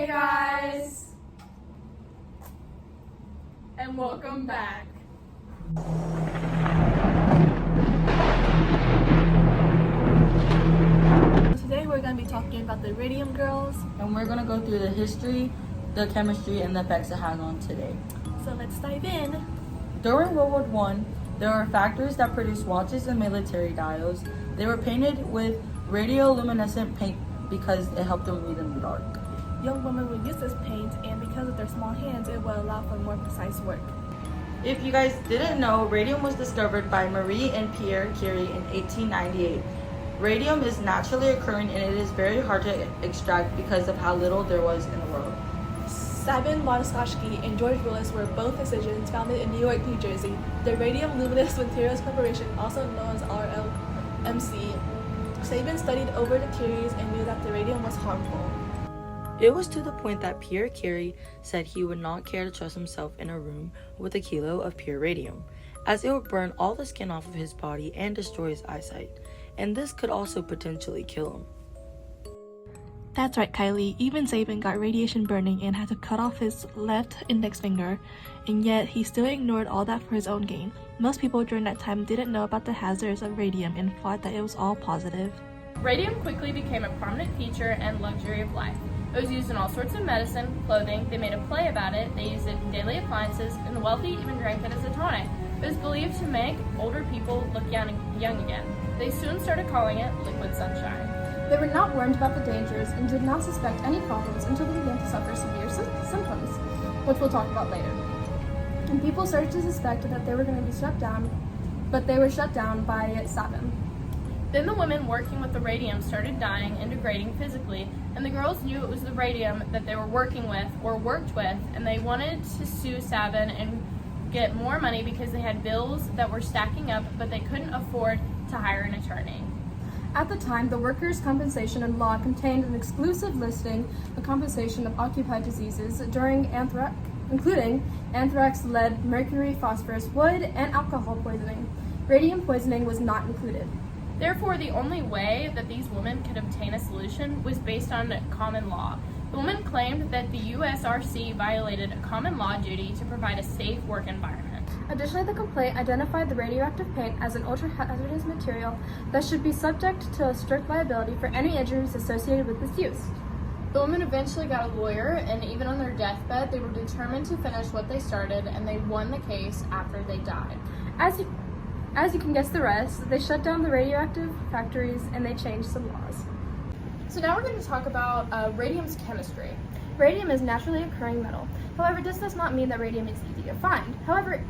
Hey guys! And welcome back. Today we're going to be talking about the radium girls. And we're going to go through the history, the chemistry, and the effects it has on today. So let's dive in. During World War I, there were factories that produced watches and military dials. They were painted with radioluminescent paint because it helped them read in the dark. Young women would use this paint, and because of their small hands, it would allow for more precise work. If you guys didn't know, radium was discovered by Marie and Pierre Curie in 1898. Radium is naturally occurring and it is very hard to extract because of how little there was in the world. Sabin Monoskoski and George Willis were both physicians founded in New York, New Jersey. The Radium Luminous Materials Corporation, also known as RLMC. Sabin studied over the Curies and knew that the radium was harmful. It was to the point that Pierre Curie said he would not care to trust himself in a room with a kilo of pure radium, as it would burn all the skin off of his body and destroy his eyesight, and this could also potentially kill him. That's right, Kylie. Even Sabin got radiation burning and had to cut off his left index finger, and yet he still ignored all that for his own gain. Most people during that time didn't know about the hazards of radium and thought that it was all positive. Radium quickly became a prominent feature and luxury of life. It was used in all sorts of medicine, clothing, they made a play about it, they used it in daily appliances, and the wealthy even drank it as a tonic. It was believed to make older people look young again. They soon started calling it liquid sunshine. They were not warned about the dangers and did not suspect any problems until they began to suffer severe symptoms, which we'll talk about later. And people started to suspect that they were going to be shut down, but they were shut down by Sabin. Then the women working with the radium started dying and degrading physically, and the girls knew it was the radium that they were working with or worked with, and they wanted to sue Sabin and get more money because they had bills that were stacking up, but they couldn't afford to hire an attorney. At the time, the workers' compensation and law contained an exclusive listing of compensation of occupied diseases during anthrax, including anthrax, lead, mercury, phosphorus, wood, and alcohol poisoning. Radium poisoning was not included. Therefore, the only way that these women could obtain a solution was based on common law. The women claimed that the USRC violated a common law duty to provide a safe work environment. Additionally, the complaint identified the radioactive paint as an ultra-hazardous material that should be subject to a strict liability for any injuries associated with its use. The women eventually got a lawyer, and even on their deathbed, they were determined to finish what they started, and they won the case after they died. As you can guess the rest, they shut down the radioactive factories and they changed some laws. So now we're going to talk about radium's chemistry. Radium is naturally occurring metal. However, this does not mean that radium is easy to find. However,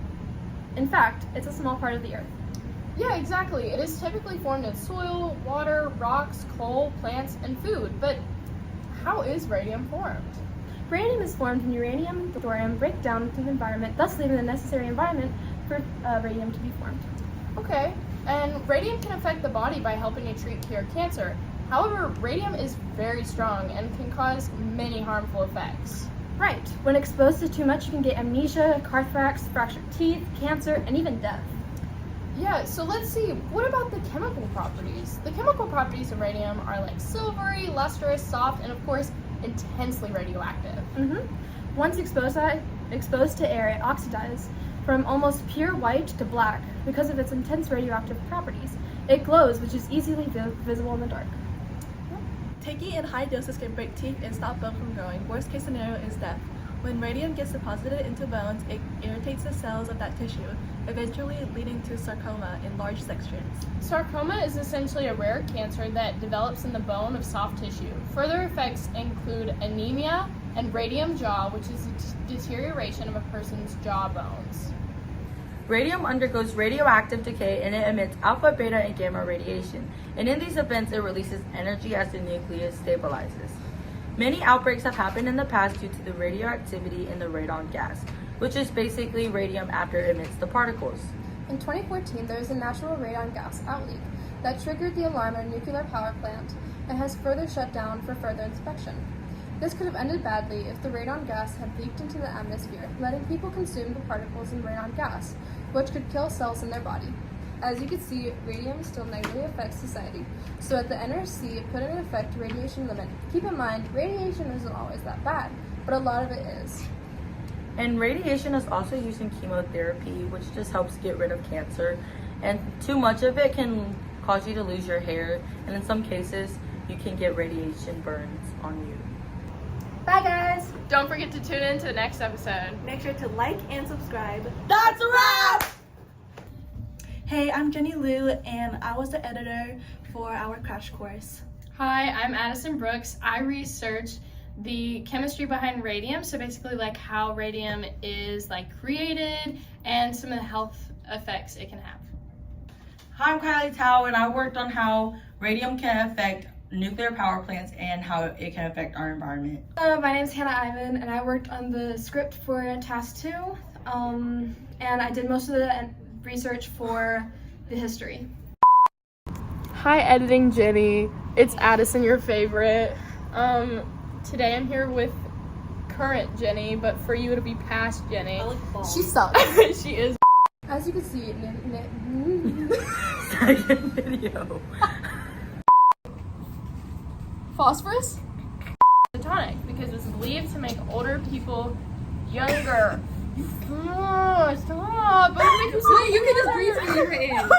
in fact, it's a small part of the earth. Yeah, exactly. It is typically formed in soil, water, rocks, coal, plants, and food. But how is radium formed? Radium is formed when uranium and thorium break down into the environment, thus leaving the necessary environment for radium to be formed. Okay, and radium can affect the body by helping to treat cure cancer. However, radium is very strong and can cause many harmful effects. Right. When exposed to too much, you can get amnesia, carthrax, fractured teeth, cancer, and even death. Yeah, so let's see, what about the chemical properties? The chemical properties of radium are like silvery, lustrous, soft, and of course, intensely radioactive. Once exposed to air, it oxidizes from almost pure white to black because of its intense radioactive properties. It glows, which is easily visible in the dark. Taking in high doses can break teeth and stop bone from growing. Worst case scenario is death. When radium gets deposited into bones, it irritates the cells of that tissue, eventually leading to sarcoma in large sections. Sarcoma is essentially a rare cancer that develops in the bone of soft tissue. Further effects include anemia and radium jaw, which is a deterioration of a person's jaw bones. Radium undergoes radioactive decay and it emits alpha, beta, and gamma radiation. And in these events, it releases energy as the nucleus stabilizes. Many outbreaks have happened in the past due to the radioactivity in the radon gas, which is basically radium after it emits the particles. In 2014, there was a natural radon gas outleak that triggered the alarm at a nuclear power plant and has further shut down for further inspection. This could have ended badly if the radon gas had leaked into the atmosphere, letting people consume the particles in radon gas, which could kill cells in their body. As you can see, radium still negatively affects society. So at the NRC, put in effect radiation limit. Keep in mind, radiation isn't always that bad, but a lot of it is. And radiation is also used in chemotherapy, which just helps get rid of cancer. And too much of it can cause you to lose your hair, and in some cases, you can get radiation burns on you. Bye, guys! Don't forget to tune in to the next episode. Make sure to like and subscribe. That's a wrap! Hey, I'm Jenny Liu, and I was the editor for our crash course. Hi, I'm Addison Brooks. I researched the chemistry behind radium, so basically like how radium is like created and some of the health effects it can have. Hi, I'm Kylie Tao, and I worked on how radium can affect nuclear power plants and how it can affect our environment. My name's Hannah Ivan, and I worked on the script for Task 2, and I did most of the research for the history. Hi, Editing Jenny. It's Addison, your favorite. Today I'm here with current Jenny, but for you it'll be past Jenny. She sucks. She is. As you can see, Second video. phosphorus? A tonic because it's believed to make older people younger. Come on, stop. You can just breathe when you're in.